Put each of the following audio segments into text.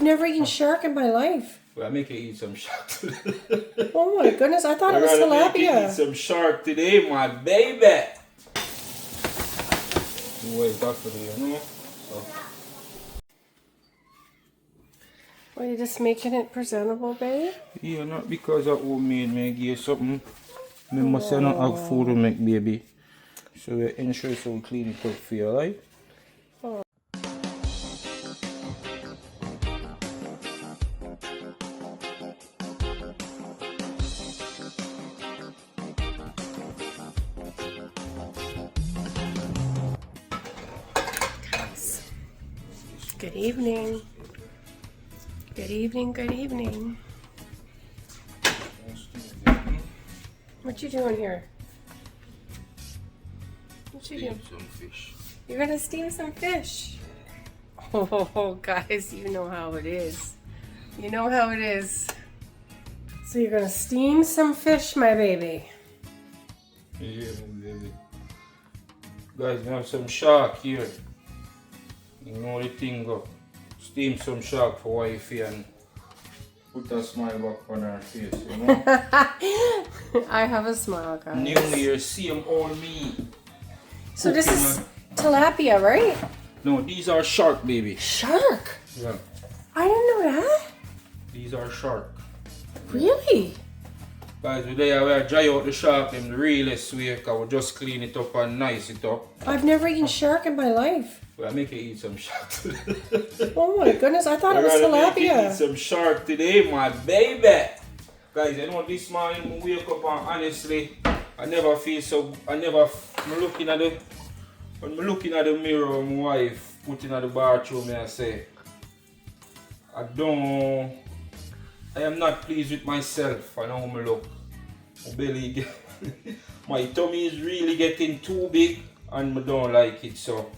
Never eaten shark in my life. Well, I make you eat some shark today. Oh my goodness, I thought it was Make you eat tilapia. some shark today, my baby. Wait, that's for you know. So. Are you just making it presentable, babe? Yeah, not because of homemade, me give you something. Me must not have food to make, baby. So we ensure so we clean it up for you, right? Oh. Good evening. Good evening, good evening. What you doing here? What you doing? Some fish. You're gonna steam some fish. Oh, guys, you know how it is. You know how it is. So you're gonna steam some fish, my baby. Yeah, my baby. Guys, we have some shark here. You know the thing go. Steam some shark for wifey and put a smile back on her face, you know? I have a smile, guys. New Year, same old me. So this is tilapia, right? No, these are shark, baby. Shark? Yeah, I didn't know that. these are shark. Really? Guys, today I will dry out the shark in the realest way, because we just clean it up and nice it up. I've never eaten shark in my life. Well, I make you eat some shark today. Oh my goodness, I thought it was Make you eat tilapia. some shark today, my baby. Guys, you know this morning I wake up and honestly, I'm looking at the mirror, my wife putting at the bathroom and I say, I am not pleased with myself and how I look. My belly, my tummy is really getting too big and I don't like it. So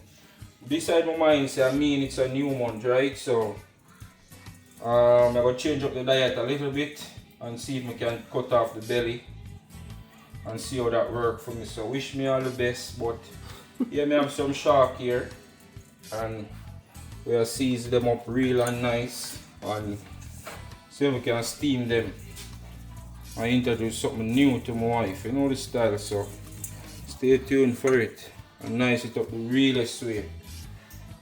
beside my mind say, it's a new month, right? So I'm going to change up the diet a little bit and see if I can cut off the belly and see how that works for me. So wish me all the best, but yeah, me have some shark here and we'll season them up real and nice and see if we can steam them. I introduce something new to my wife, you know the style, so stay tuned for it and nice it up the realest way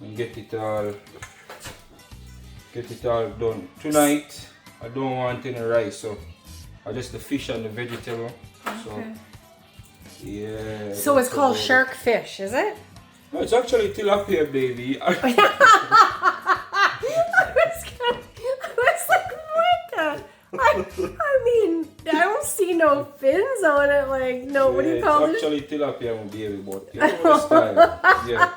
and get it all done. Tonight I don't want any rice, so I just the fish and the vegetable. Okay. So yeah. So it's called shark fish, is it? No, it's actually tilapia, baby. I was like, what the? I mean, I don't see no fins on it, like, no, what do you call it? It's actually tilapia, my baby, but you know the style. Yeah.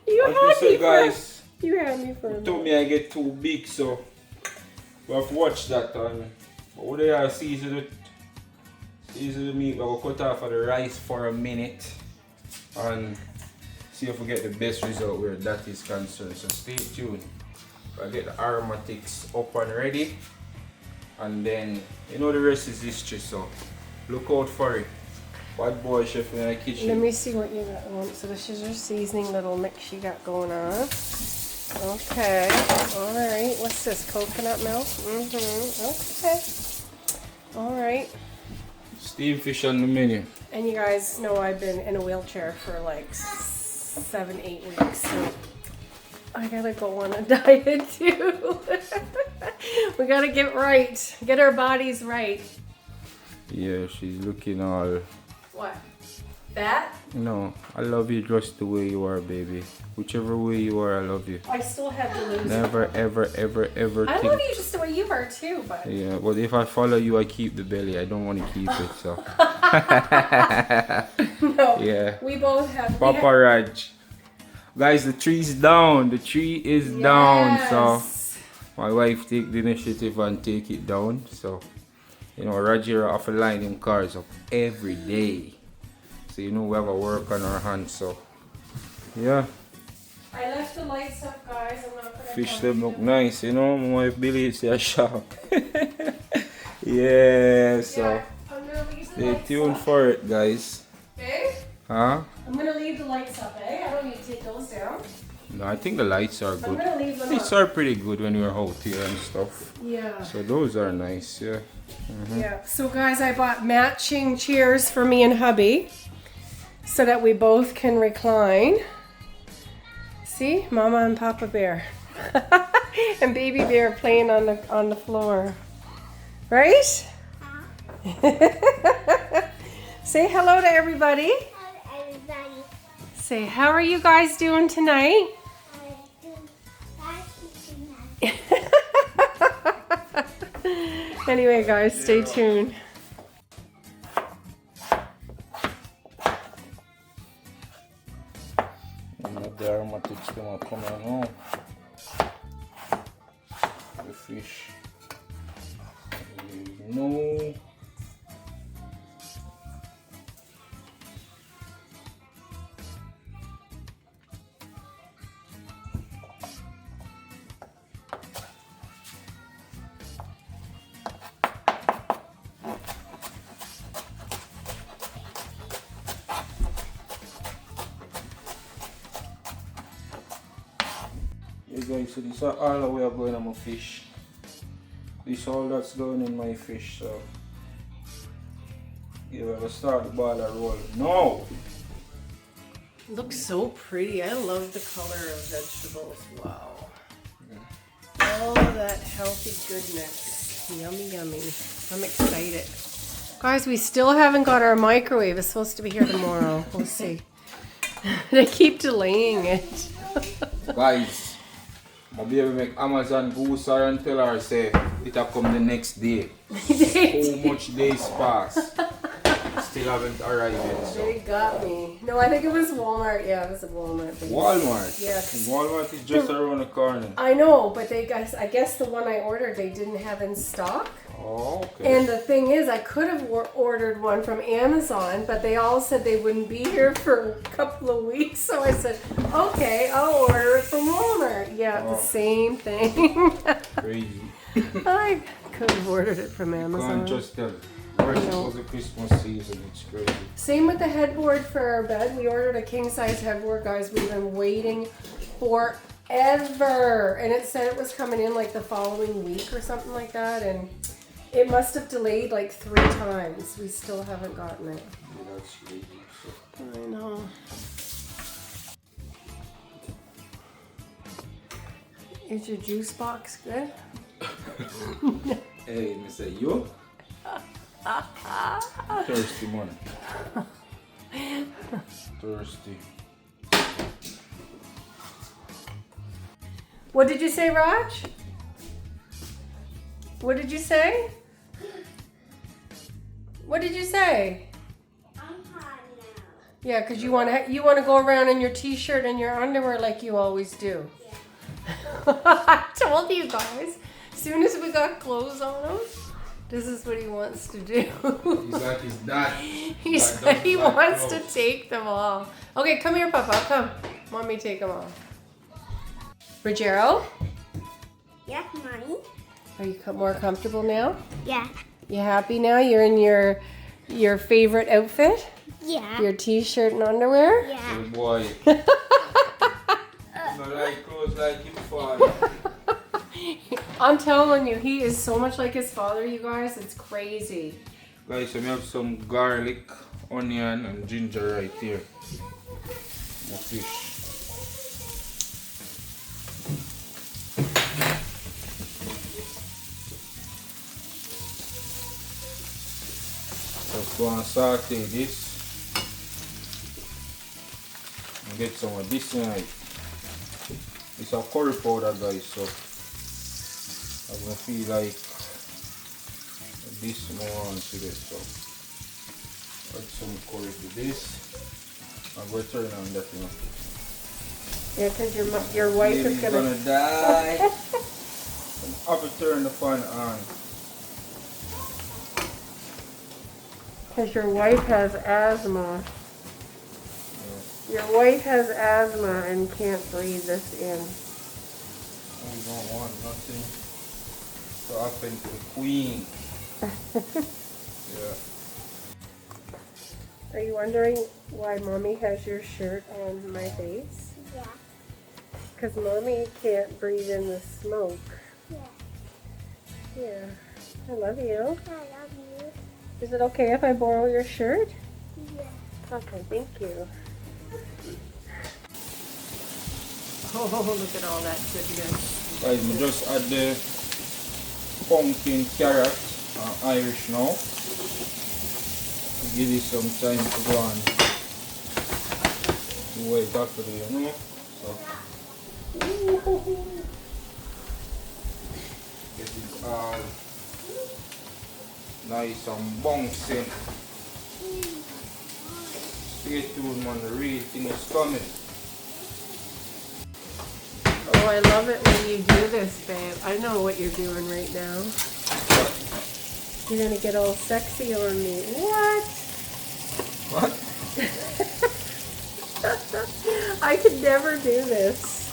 You As we had say, me guys, for, you had me for a told minute. me I get too big, so we have to watch that. And what they are season the meat, we'll cut off of the rice for a minute and see if we get the best result where that is concerned. So stay tuned. I'll get the aromatics up and ready, and then you know the rest is history, so look out for it. Bad boy chef in the kitchen. Let me see what you got on. So this is your seasoning little mix you got going on. Okay, alright. What's this? Coconut milk? Okay. Alright. Steamed fish on the menu. And you guys know I've been in a wheelchair for like 7-8 weeks, so I gotta go on a diet too. We gotta get right. Get our bodies right. Yeah, she's looking all... What? That? No, I love you just the way you are, baby. Whichever way you are, I love you. I still have to lose. Never, ever, ever, ever I think... love you just the way you are too, but... Yeah, but if I follow you, I keep the belly. I don't want to keep it, so... No, yeah. we both have... Papa Raj. Guys, the tree's down. The tree is down, so... My wife take the initiative and take it down, so... You know, Rajero have to line them cars up every day. So you know we have a work on our hands, so... Yeah. I left the lights up, guys. I'm not gonna Fish them look nice, you know. My wife believes they're sharp. Yeah, so... Yeah, I'm gonna leave the Stay lights tuned up. for it, guys. Okay? Huh? I'm gonna leave the lights up, eh? I don't need to take those down. No, I think the lights are I'm good. gonna leave them Lights up. are pretty good when we're out here and stuff. Yeah. So those are nice, yeah. Yeah. So guys, I bought matching chairs for me and hubby so that we both can recline. See, Mama and Papa Bear. And Baby Bear playing on the floor. Right? Say hello to everybody. Hello, everybody. Say, how are you guys doing tonight? Anyway, guys, stay tuned. The aromatics gonna come on. The fish. No. You guys, so this is all the way I'm going on my fish. This is all that's going in my fish, so yeah, we're gonna start the ball and roll. No! Looks so pretty. I love the color of vegetables. Wow. All that healthy goodness. Yummy, yummy. I'm excited. Guys, we still haven't got our microwave. It's supposed to be here tomorrow. We'll see. They keep delaying it. Guys, my baby make Amazon goose her and tell her say it'll come the next day. So much days pass. Still haven't arrived yet. So. They got me. No, I think it was Walmart. Yeah, it was a Walmart thing. Walmart? Yeah, 'cause Walmart is just around the corner. I know, but I guess the one I ordered they didn't have in stock. Oh, okay. And the thing is, I could have ordered one from Amazon, but they all said they wouldn't be here for a couple of weeks. So I said, okay, I'll order it from Walmart. Yeah, the same thing. Crazy. I could have ordered it from Amazon. Can't just tell. First it was the Christmas season, it's crazy. Same with the headboard for our bed. We ordered a king size headboard, guys. We've been waiting forever. And it said it was coming in like the following week or something like that. And it must have delayed like 3 times. We still haven't gotten it. Yeah, that's crazy. So. I know. Is your juice box good? Hey, me say you? Thirsty man. Thirsty. What did you say, Raj? What did you say? What did you say? I'm hot now. Yeah, because you want to go around in your t-shirt and your underwear like you always do. I told you guys. As soon as we got clothes on him, this is what he wants to do. He's like his dad. He said he wants to take them off. Okay, come here, Papa. Come. Want me to take them off? Rajero, Yeah, Mommy? are you more comfortable now? Yeah. You happy now? You're in your favorite outfit? Yeah. Your t-shirt and underwear? Yeah. Good boy. Not like clothes like his father. I'm telling you, he is so much like his father, you guys. It's crazy. Guys, so we have some garlic, onion, and ginger right here. My fish. Just go and saute this. And get some of this tonight. It's a curry powder, guys, so I'm gonna feel like this more onto this, so add some curry to this. I'm going to turn on that, you know. Yeah, because your wife is gonna die. I have to turn the fan on. Because your wife has asthma. Your wife has asthma and can't breathe this in. We don't want nothing to happen to the queen. Yeah. Are you wondering why Mommy has your shirt on my face? Yeah. Because Mommy can't breathe in the smoke. Yeah. Yeah. I love you. I love you. Is it okay if I borrow your shirt? Yeah. Okay, thank you. Oh, look at all that goodness. Guys, we just add the pumpkin carrot Irish now. Give it some time to go on. Wait after the, you know. So get it all nice and bouncy. Stay tuned, man. The real thing is coming. Oh, I love it when you do this, babe. I know what you're doing right now. You're gonna get all sexy on me. What? What? I could never do this.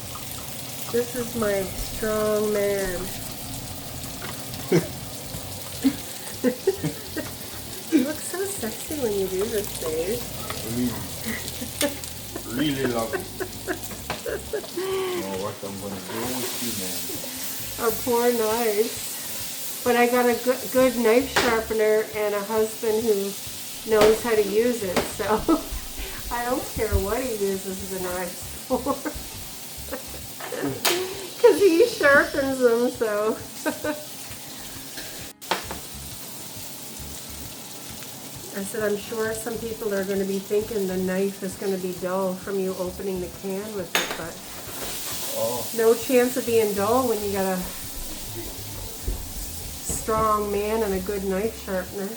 This is my strong man. You look so sexy when you do this, babe. Really love it. Know what I'm gonna do with you, man. Our poor knives. But I got a good knife sharpener and a husband who knows how to use it, so I don't care what he uses the knives for. Because he sharpens them, so. I said, I'm sure some people are going to be thinking the knife is going to be dull from you opening the can with it, but no chance of being dull when you got a strong man and a good knife sharpener.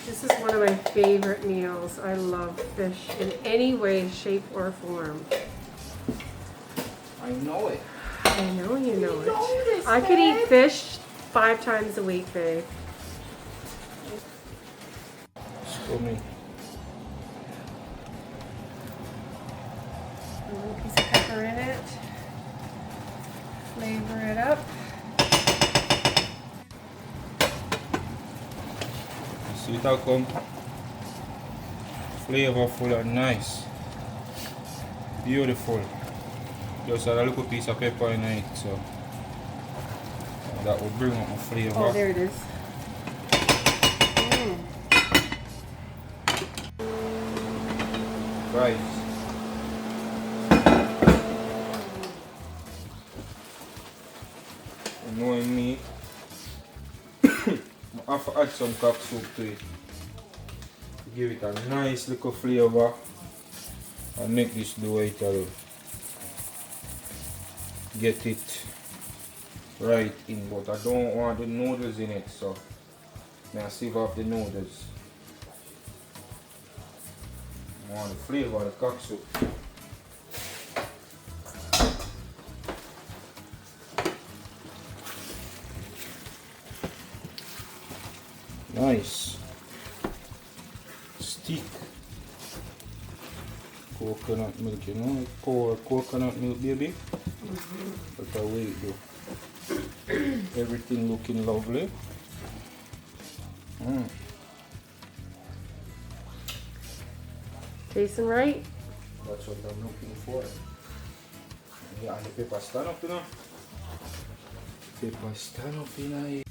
This is one of my favorite meals. I love fish in any way, shape, or form. I know it. I know you know it. I could eat fish 5 times a week, babe. Show me. A little piece of pepper in it. Flavor it up. See it how come flavorful and nice. Beautiful. Just add a little piece of pepper in it, so that will bring up my flavor. Oh, there it is. Right. And knowing me, I have to add some cock soup to it. Give it a nice little flavor and make this the way it'll get it right in, but I don't want the noodles in it, so I sieve off the noodles. I want the flavor of the cock soup. Nice. Stick coconut milk, you know, pour coconut milk, baby. That's the way it go. Everything looking lovely. Tasting right? That's what I'm looking for. Yeah, and the pepper stand up, you know. Pepper stand up, you know.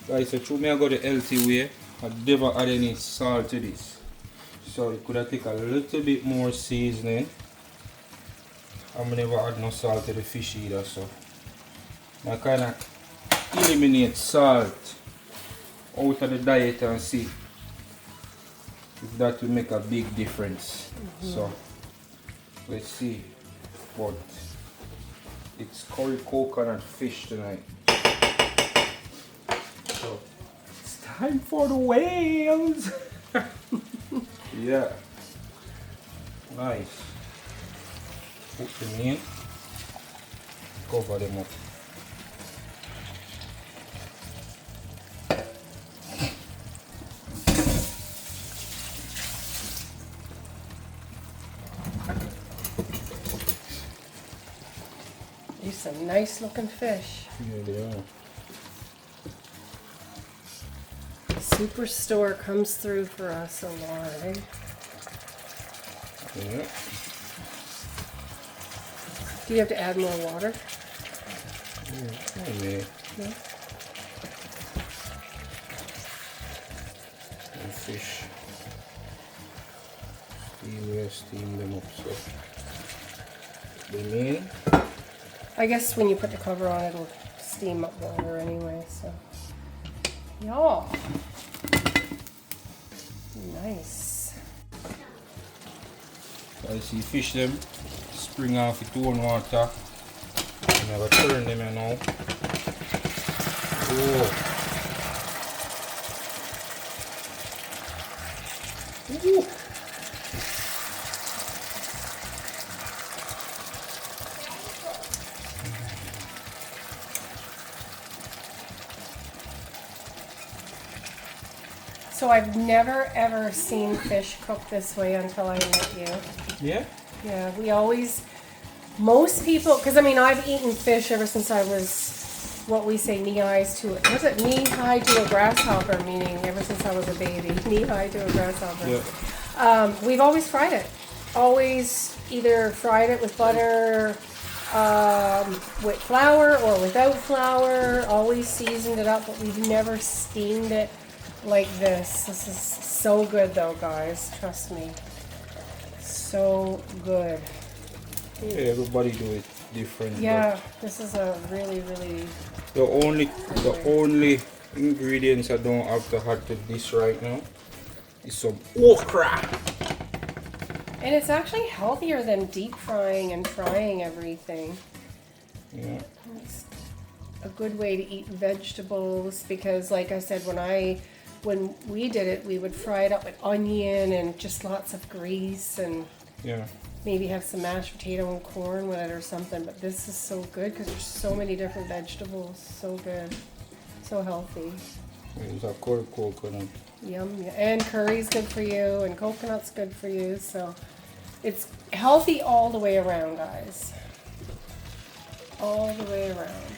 Guys, so through me I go the healthy way. I never add any salt to this. So it could have take a little bit more seasoning. I'm never add no salt to the fish either, so I kind of eliminate salt out of the diet and see if that will make a big difference. So let's see. But it's curry coconut fish tonight. So it's time for the whales. Yeah. Nice. Put them in. Cover them up. nice looking fish. Yeah, they are. Superstore comes through for us a lot, eh? Yeah. Do you have to add more water? Yeah. No? And fish. Steam them up so they mean. I guess when you put the cover on, it'll steam up water anyway, so. Yeah. Nice. I see fish them spring off with own water. And I will turn them in now. Oh. Ooh. So I've never ever seen fish cooked this way until I met you. Yeah? Yeah, we always, most people, because I mean, I've eaten fish ever since I was, what we say, knee-high to a grasshopper, meaning ever since I was a baby, knee-high to a grasshopper. Yeah. We've always fried it. Always either fried it with butter, with flour or without flour, always seasoned it up, but we've never steamed it like this. This is so good though, guys. Trust me. So good. Yeah, everybody do it different. Yeah, this is a really, really. The only ingredients I don't have to add to this right now is some okra. And it's actually healthier than deep frying and frying everything. Yeah. It's a good way to eat vegetables because, like I said, when we did it, we would fry it up with onion and just lots of grease and Yeah. maybe have some mashed potato and corn with it or something. But this is so good because there's so many different vegetables. So good. So healthy. It's a coconut. Yum. And curry's good for you and coconut's good for you. So it's healthy all the way around, guys. All the way around.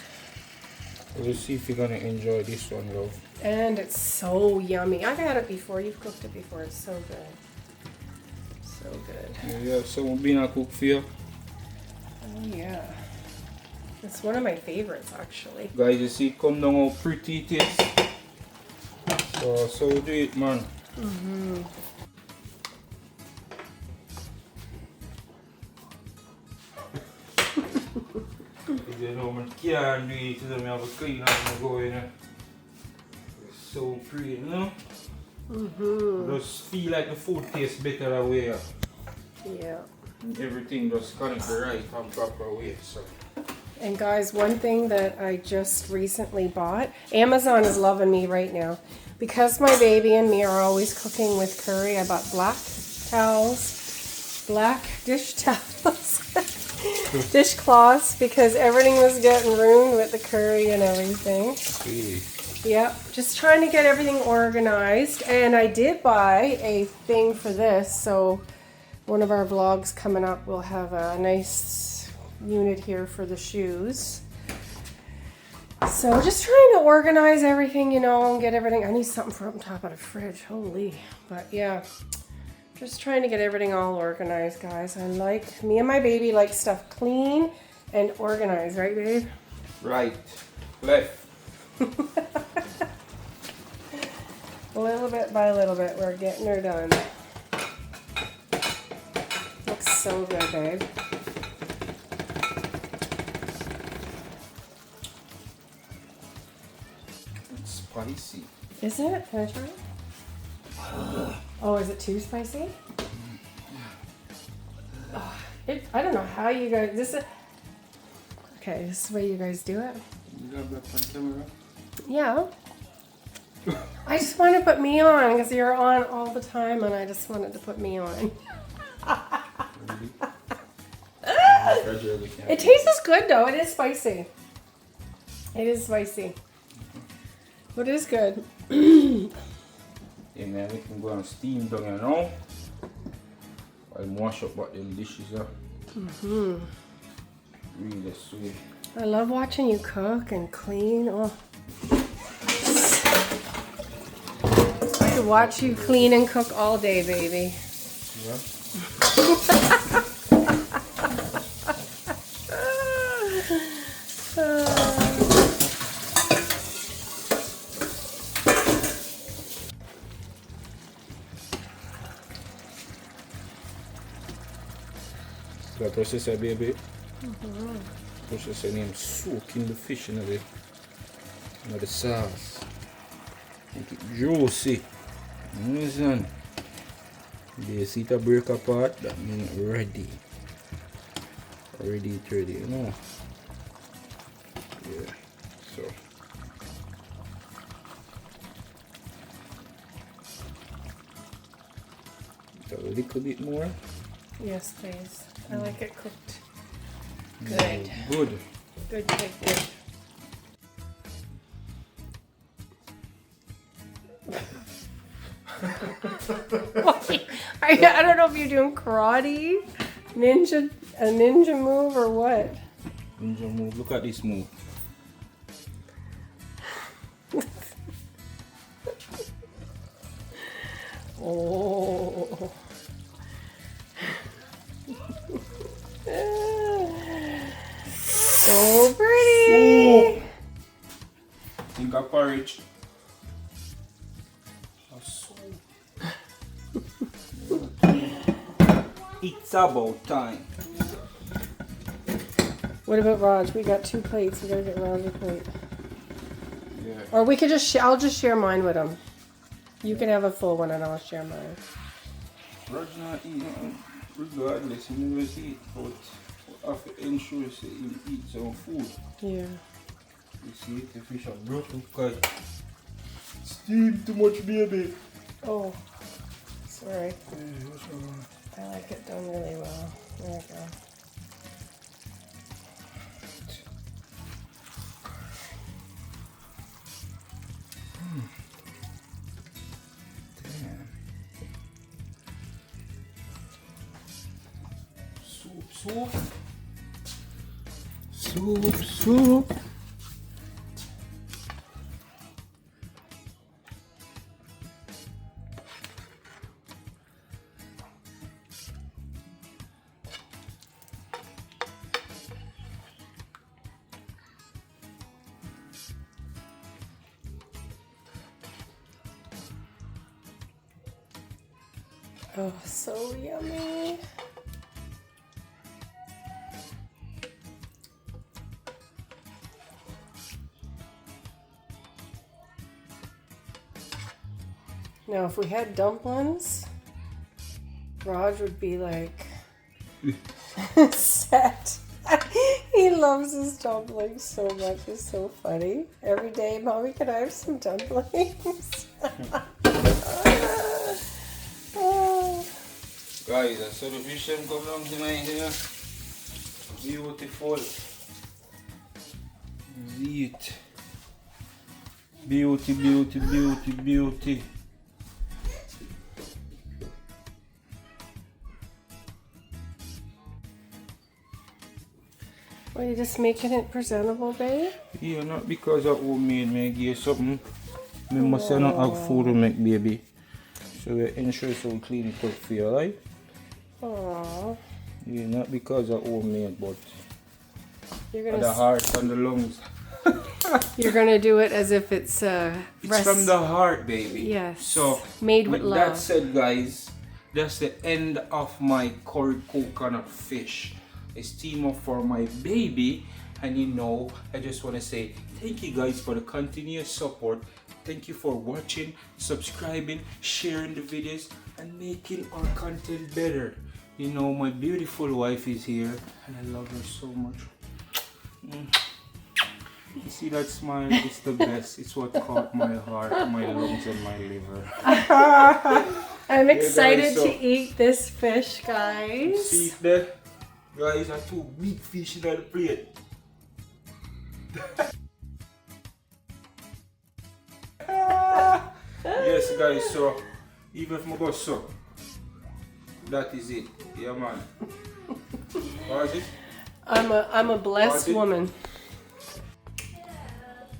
We'll see if you're gonna enjoy this one, though. And it's so yummy. I've had it before. You've cooked it before. It's so good. So good. Yeah, someone been a cook for you. Oh yeah. It's one of my favorites actually. Guys, you see, come down how pretty it is. So do it, man. Mm-hmm. You know, man can't do it, so I have a clean up and go in there. It's so pretty, you know? Mm-hmm. Just feel like the food tastes better that way. Yeah. Everything just connect the right and proper way. So. And guys, one thing that I just recently bought, Amazon is loving me right now. Because my baby and me are always cooking with curry, I bought black dish towels, dishcloths, because everything was getting ruined with the curry and everything. Really? Yep, just trying to get everything organized. And I did buy a thing for this, so one of our vlogs coming up will have a nice unit here for the shoes. So just trying to organize everything, you know, and get everything. I need something for up on top of the fridge, holy. But yeah, just trying to get everything all organized, guys. Me and my baby like stuff clean and organized, right, babe? Right. Left. Little bit by little bit, we're getting her done. Looks so good, babe. It's spicy. Is it? Can I try it? Oh, is it too spicy? Oh, I don't know how you guys. Okay, this is the way you guys do it. You got that on camera? Yeah. I just wanted to put me on because you're on all the time, and I just wanted to put me on. It tastes good though. It is spicy. It is spicy. But it is good. Yeah, man, we can go and steam down here now. I'll wash up what them dishes are. Mm-hmm. Really sweet. I love watching you cook and clean. Oh. I could watch you clean and cook all day, baby. Yeah. The processor, baby. Processor name soaking the fish in the sauce. Make it juicy. Listen. You see it break apart, that means ready. Ready, you know. Yeah. So. A little bit more. Yes, please. I like it cooked. Good. Good. Good, good, good. I don't know if you're doing karate, a ninja move or what. Ninja move. Look at this move. Oh. So pretty. Think of porridge. It's about time. What about Raj? We got 2 plates. We gotta get Raj a plate. Yeah. Or we could I'll just share mine with him. You can have a full one and I'll share mine. Raj not eating regardless, he never eat, but I have to ensure he eat some food. Yeah. You see, the fish are broken because steam too much, baby. Oh, sorry. I like it done really well. There we go. Damn. Soup. Soup. Oh, so yummy. Now, if we had dumplings, Raj would be like set. He loves his dumplings so much. It's so funny. Every day, Mommy, can I have some dumplings? Guys, I saw the fish them come down tonight here. Beautiful. See it. Beauty. Are you just making it presentable, babe? Yeah, not because of homemade, me give you something. Me must not have food to make, baby. So we ensure so we clean it up for you, right? Aww. Yeah, not because of homemade, but You're for gonna the heart and the lungs. You're gonna do it as if it's It's from the heart, baby. Yes. So made with love. That said, guys, that's the end of my curry coconut fish. It's team up for my baby, and you know, I just want to say thank you guys for the continuous support. Thank you for watching, subscribing, sharing the videos, and making our content better. You know, my beautiful wife is here, and I love her so much. You see that smile? It's the best. It's what caught my heart, my lungs, and my liver. I'm excited guys, so to eat this fish, guys. See it there? Guys, are 2 big fish in the plate. Yes, guys, so even if I go so, that is it. Yeah, man. What is it? I'm a blessed woman.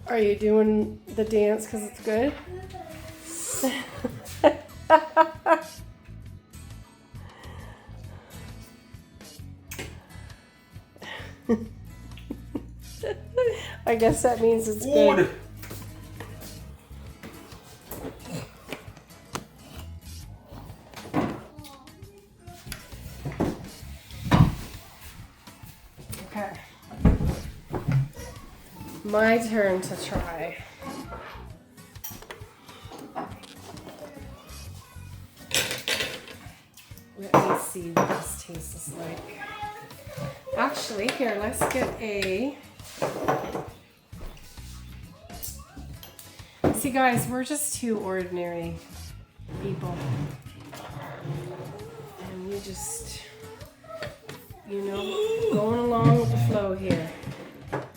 Are you doing the dance because it's good? I guess that means it's good. Okay. My turn to try. Let me see what this tastes like. Actually, here, let's get a... See, guys, we're just two ordinary people. And we just, you know, going along with the flow here.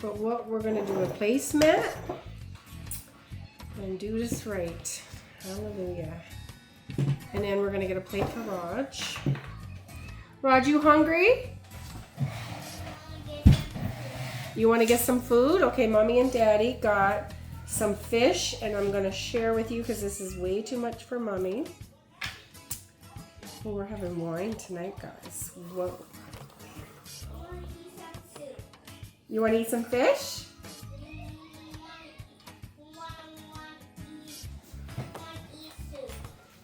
But what we're going to do, a placemat and do this right. Hallelujah. And then we're going to get a plate for Raj. Raj, you hungry? You want to get some food? Okay, Mommy and Daddy got some fish, and I'm going to share with you because this is way too much for Mommy. Well, we're having wine tonight, guys. Whoa. You want to eat some fish?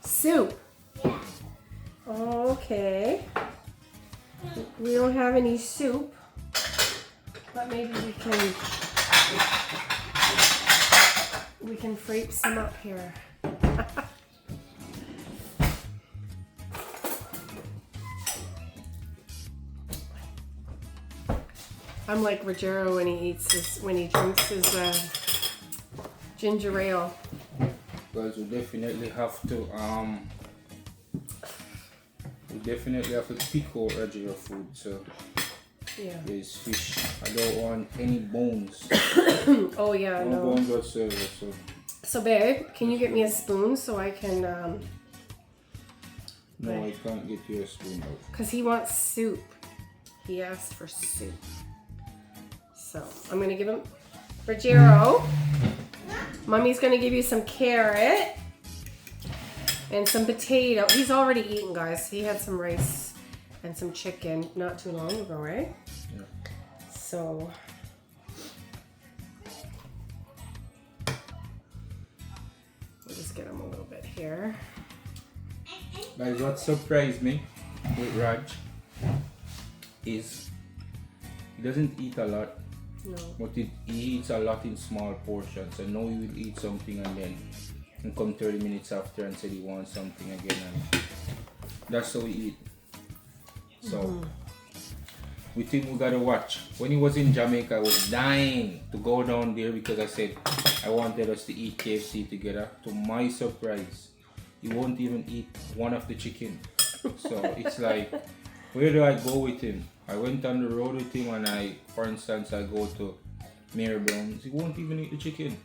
Soup? Yeah. Okay. We don't have any soup. But maybe we can frape some up here. I'm like Rajero when he drinks his ginger ale. Guys, we definitely have to pick out Rajero food. So Yeah. there's fish. I don't want any bones. Oh yeah, No no. bones whatsoever. So babe, can you get me a spoon so I can No, I can't get you a spoon out. Because he wants soup. He asked for soup. So I'm gonna give him Rajero. Mommy's gonna give you some carrot and some potato. He's already eaten, guys. He had some rice and some chicken not too long ago, right? Yeah. So we'll just get him a little bit here. Guys, what surprised me with Raj is he doesn't eat a lot, No. but he eats a lot in small portions. I know he will eat something and then and come 30 minutes after and say he wants something again, and that's how he eat. So we think we gotta watch. When he was in Jamaica, I was dying to go down there because I said I wanted us to eat KFC together. To my surprise, he won't even eat one of the chicken. So it's like, where do I go with him? I went on the road with him and for instance, I go to Mary Brown's. He won't even eat the chicken.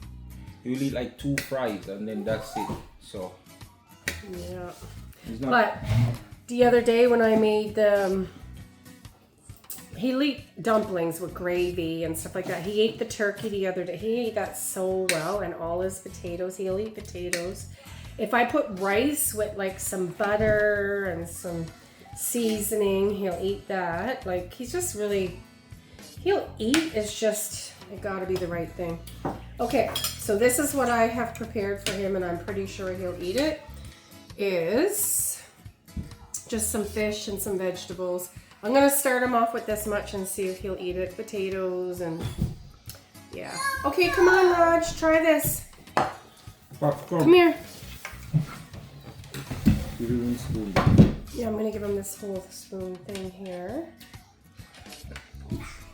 He will eat like 2 fries and then that's it. So Yeah. he's not. But the other day when I made he'll eat dumplings with gravy and stuff like that. He ate the turkey the other day. He ate that so well, and all his potatoes. He'll eat potatoes. If I put rice with like some butter and some seasoning, he'll eat that. Like, he's just really, he'll eat. It's just, it gotta be the right thing. Okay, so this is what I have prepared for him, and I'm pretty sure he'll eat it. Is just some fish and some vegetables. I'm gonna start him off with this much and see if he'll eat it. Potatoes and yeah. Okay, come on, Raj, try this. Popcorn. Come here. Give him a spoon. Yeah, I'm gonna give him this whole spoon thing here.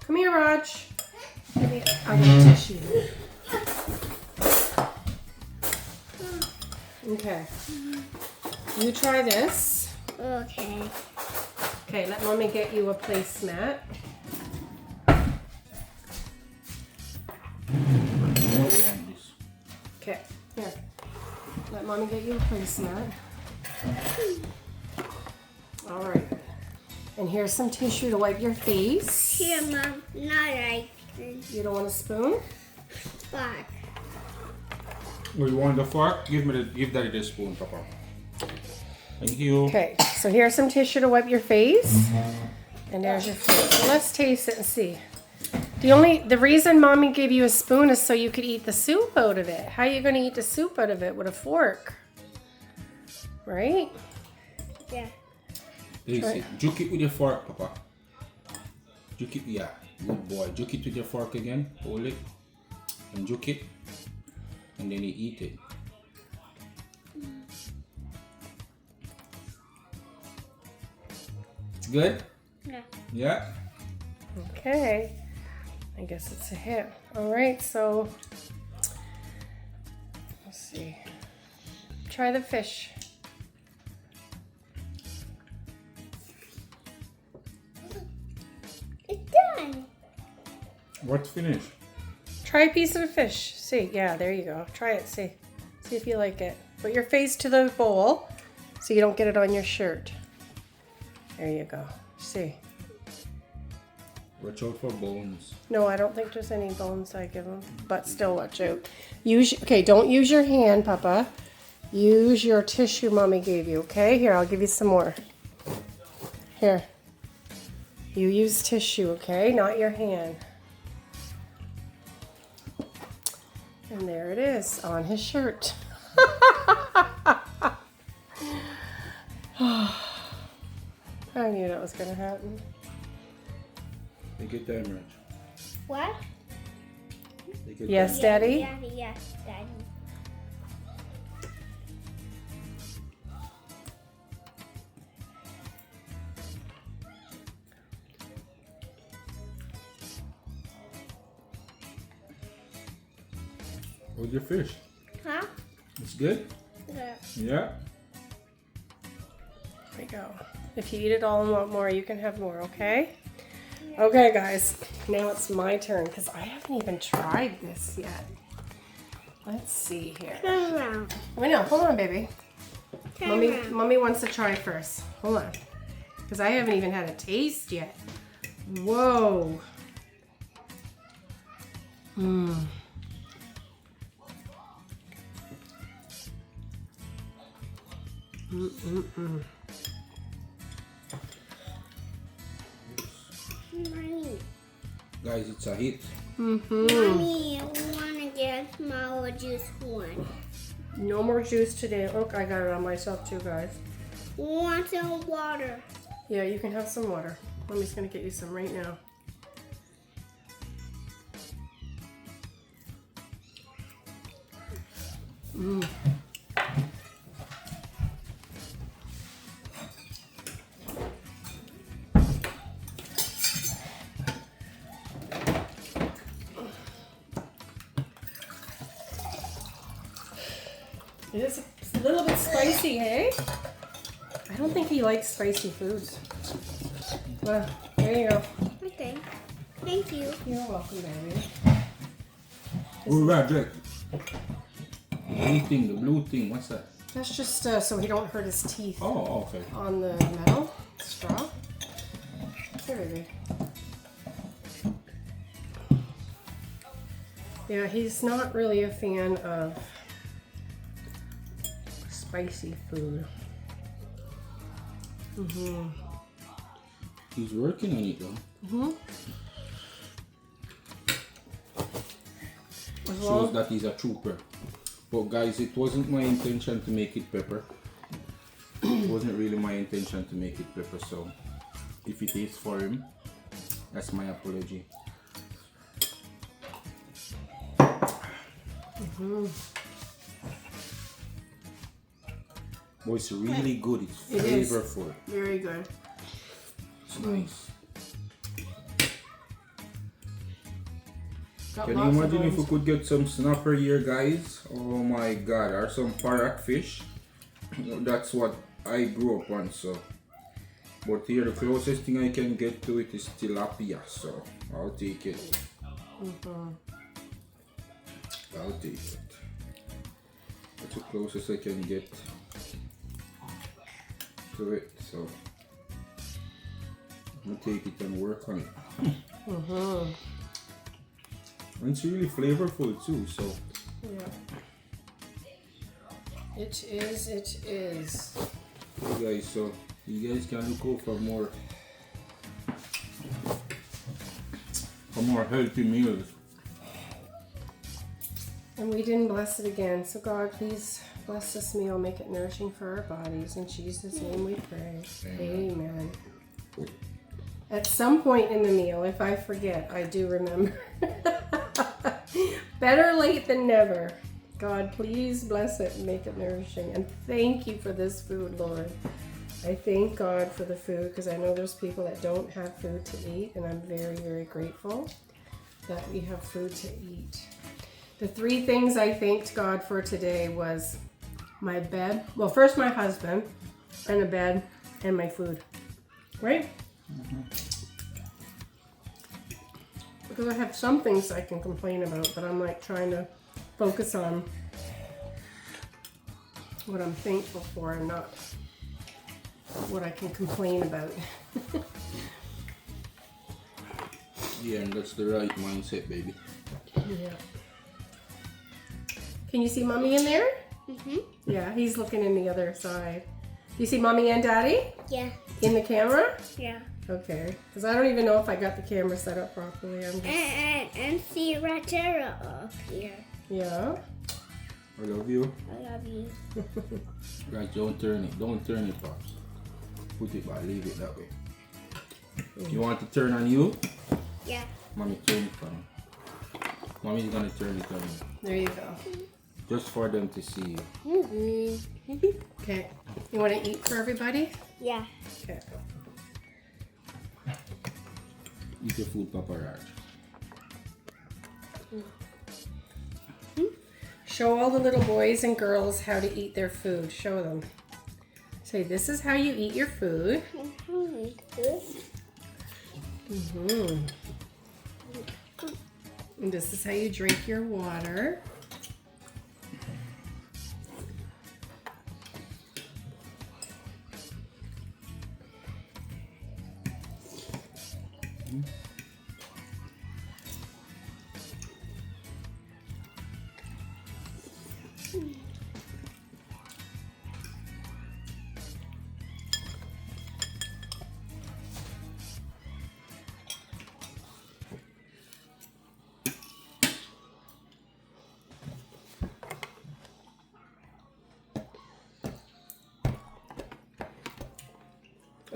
Come here, Raj. Give me, I want tissue. Okay. You try this. Okay. Okay, let Mommy get you a placemat. Okay, here. Let Mommy get you a placemat. All right. And here's some tissue to wipe your face. Here, Mom. Not right. You don't want a spoon? Back. Oh, you want the fork? Give Daddy the spoon, Papa. Thank you. Okay, so here's some tissue to wipe your face. And there's your food. So let's taste it and see. The reason Mommy gave you a spoon is so you could eat the soup out of it. How are you going to eat the soup out of it with a fork? Right? Yeah. Easy. Juke it with your fork, Papa. Juke it, yeah. Good boy. Juke it with your fork again. Hold it. And juke it. And then you eat it. Good? Yeah. Yeah? Okay. I guess it's a hit. All right, so let's see. Try the fish. It's done. What's finished? Try a piece of the fish. See, yeah, there you go. Try it, see. See if you like it. Put your face to the bowl so you don't get it on your shirt. There you go. See. Watch out for bones. No, I don't think there's any bones I give them, but still watch out. Okay, don't use your hand, Papa. Use your tissue Mommy gave you, okay? Here, I'll give you some more. Here. You use tissue, okay? Not your hand. And there it is, on his shirt. I knew that was going to happen. Take your time, Raj. What? Take your Yes, time. Daddy? Daddy, yes, Daddy. How's your fish? Huh? It's good? Yeah. Yeah? There we go. If you eat it all and want more, you can have more, okay? Okay, guys. Now it's my turn because I haven't even tried this yet. Let's see here. Turn around. Wait, no, hold on, baby. Turn around. Mommy wants to try first. Hold on. Because I haven't even had a taste yet. Whoa. Mmm. Mm-mm-mm. Mommy. Guys, it's a hit. Mm-hmm. Mommy, I want to get a smaller juice one. No more juice today. Look, I got it on myself too, guys. Want some water? Yeah, you can have some water. Mommy's gonna get you some right now. Mmm. It is a little bit spicy, hey? I don't think he likes spicy foods. Well, there you go. Okay. Thank you. You're welcome, baby. Oh, Raj, Raj. The blue thing, what's that? That's just so he don't hurt his teeth Oh, okay. on the metal straw. Here, baby. Yeah, he's not really a fan of spicy food. Mm-hmm. He's working on it though. Mm-hmm. Shows that he's a trooper. But guys, it wasn't my intention to make it pepper. It wasn't really my intention to make it pepper, so if it is for him, that's my apology. Mm-hmm. But it's really good. It's It is. flavorful. Very good. It's nice. Got Can you lots of imagine if we ones. could get some snapper here, guys? Oh my god, or some parrotfish. That's what I grew up on, so. But here, the closest thing I can get to it is tilapia, so I'll take it. Mm-hmm. I'll take it. That's the closest I can get to it, so I'm gonna take it and work on it. Mm-hmm. And it's really flavorful too, so. Yeah. It is, it is. Okay guys, so you guys can look out for more healthy meals. And we didn't bless it again. So God, please bless this meal, make it nourishing for our bodies. In Jesus' name we pray. Amen. At some point in the meal, if I forget, I do remember. Better late than never. God, please bless it and make it nourishing. And thank you for this food, Lord. I thank God for the food because I know there's people that don't have food to eat, and I'm very, very grateful that we have food to eat. The 3 things I thanked God for today was my bed. Well, first my husband, and a bed, and my food. Right? Mm-hmm. Because I have some things I can complain about, but I'm like trying to focus on what I'm thankful for and not what I can complain about. Yeah, and that's the right mindset, baby. Yeah. Can you see Mommy in there? Mm-hmm. Yeah, he's looking in the other side. Do you see Mommy and Daddy? Yeah. In the camera? Yeah. Okay. Because I don't even know if I got the camera set up properly. I'm just... And see Rajero up here. Yeah. I love you. I love you. Right, don't turn it. Don't turn it, Pops. Put it back. Leave it that way. You want to turn on you? Yeah. Mommy, turn it on. Mommy's gonna turn it on you. There you go. Just for them to see you. Mm-hmm. Okay. You want to eat for everybody? Yeah. Okay. Eat your food, Papa Raj. Show all the little boys and girls how to eat their food. Show them. Say, this is how you eat your food. Mm-hmm. And this is how you drink your water.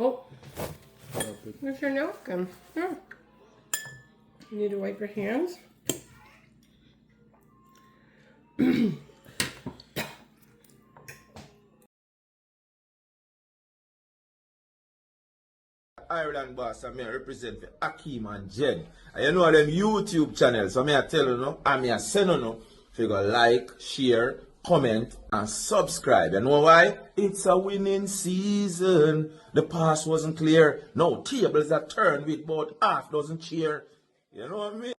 Oh, where's your napkin? Here. You need to wipe your hands. Ireland boss, I represent for Akeen and Jenn. And you know them YouTube channels, so I tell you no, and I send you no, if you go like, share, comment, and subscribe. You know why? It's a winning season. The pass wasn't clear. No tables are turned with about half dozen cheer. You know what I mean?